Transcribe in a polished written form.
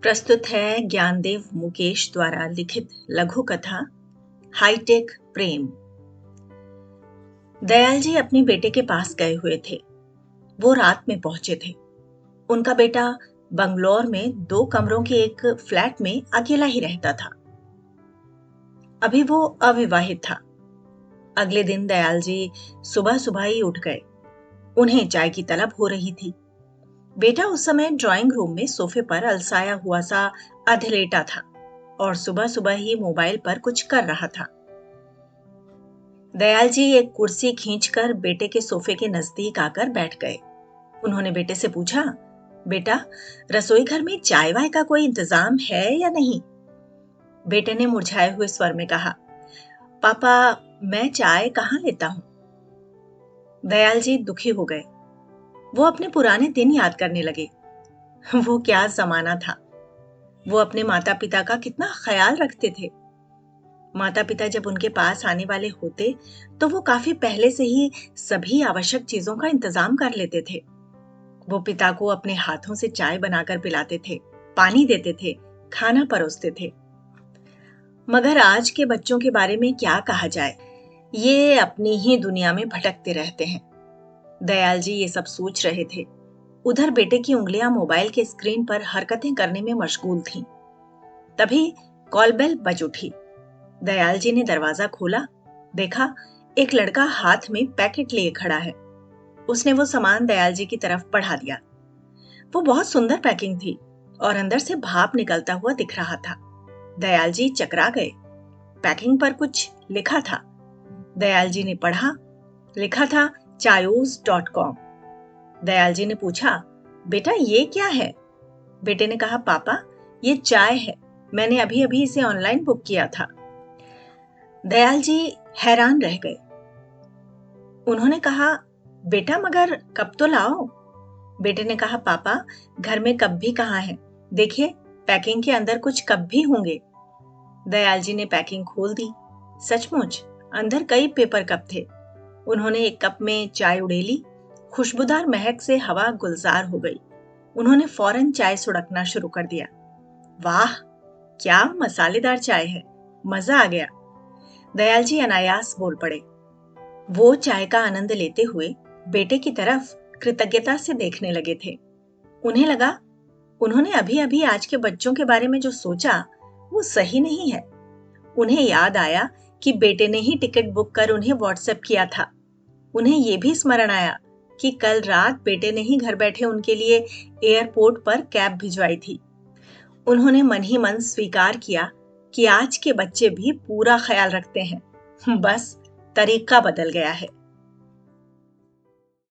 प्रस्तुत है ज्ञानदेव मुकेश द्वारा लिखित लघु कथा हाईटेक प्रेम। दयाल जी अपने बेटे के पास गए हुए थे। वो रात में पहुंचे थे। उनका बेटा बंगलौर में 2 कमरों के एक फ्लैट में अकेला ही रहता था। अभी वो अविवाहित था। अगले दिन दयाल जी सुबह सुबह ही उठ गए। उन्हें चाय की तलब हो रही थी। बेटा उस समय ड्राइंग रूम में सोफे पर अलसाया हुआ सा अधलेटा था और सुबह सुबह ही मोबाइल पर कुछ कर रहा था। दयाल जी एक कुर्सी खींचकर बेटे के सोफे के नजदीक आकर बैठ गए। उन्होंने बेटे से पूछा, बेटा, रसोई घर में चाय वाय का कोई इंतजाम है या नहीं? बेटे ने मुरझाए हुए स्वर में कहा, पापा, मैं चाय कहाँ लेता हूं। दयाल जी दुखी हो गए। वो अपने पुराने दिन याद करने लगे। वो क्या जमाना था। वो अपने माता पिता का कितना ख्याल रखते थे। माता पिता जब उनके पास आने वाले होते तो वो काफी पहले से ही सभी आवश्यक चीजों का इंतजाम कर लेते थे। वो पिता को अपने हाथों से चाय बनाकर पिलाते थे, पानी देते थे, खाना परोसते थे। मगर आज के बच्चों के बारे में क्या कहा जाए, ये अपनी ही दुनिया में भटकते रहते हैं। दयाल जी ये सब सोच रहे थे। उधर बेटे की उंगलियां मोबाइल के स्क्रीन पर हरकतें करने में मशगूल थीं। तभी कॉल बेल बज उठी। दयाल जी ने दरवाजा खोला। देखा, एक लड़का हाथ में पैकेट लिए खड़ा है। उसने वो सामान दयाल जी की तरफ बढ़ा दिया। वो बहुत सुंदर पैकिंग थी और अंदर से भाप निकलता हुआ दिख रहा था। दयाल जी चकरा गए। पैकिंग पर कुछ लिखा था। दयाल जी ने पढ़ा। लिखा था chayos.com। दयाल जी ने पूछा, बेटा ये क्या है? बेटे ने कहा, पापा, ये चाय है। मैंने अभी अभी इसे ऑनलाइन बुक किया था। दयाल जी हैरान रह गए। उन्होंने कहा, बेटा, मगर कप तो लाओ। बेटे ने कहा, पापा, घर में कप भी कहाँ है? देखिए, पैकिंग के अंदर कुछ कप भी होंगे। दयाल जी ने पैकिंग खोल दी। सचमुच अंदर कई पेपर कप थे। उन्होंने एक कप में चाय उड़ेली। खुशबूदार महक से हवा गुलजार हो गई। उन्होंने फौरन चाय सुड़कना शुरू कर दिया। वाह, क्या मसालेदार चाय है, मजा आ गया। दयाल जी अनायास बोल पड़े। वो चाय का आनंद लेते हुए बेटे की तरफ कृतज्ञता से देखने लगे थे। उन्हें लगा उन्होंने अभी अभी आज के बच्चों के बारे में जो सोचा वो सही नहीं है। उन्हें याद आया कि बेटे ने ही टिकट बुक कर उन्हें व्हाट्सएप किया था। उन्हें ये भी स्मरण आया कि कल रात बेटे ने ही घर बैठे उनके लिए एयरपोर्ट पर कैब भिजवाई थी। उन्होंने मन ही मन स्वीकार किया कि आज के बच्चे भी पूरा ख्याल रखते हैं, बस तरीका बदल गया है।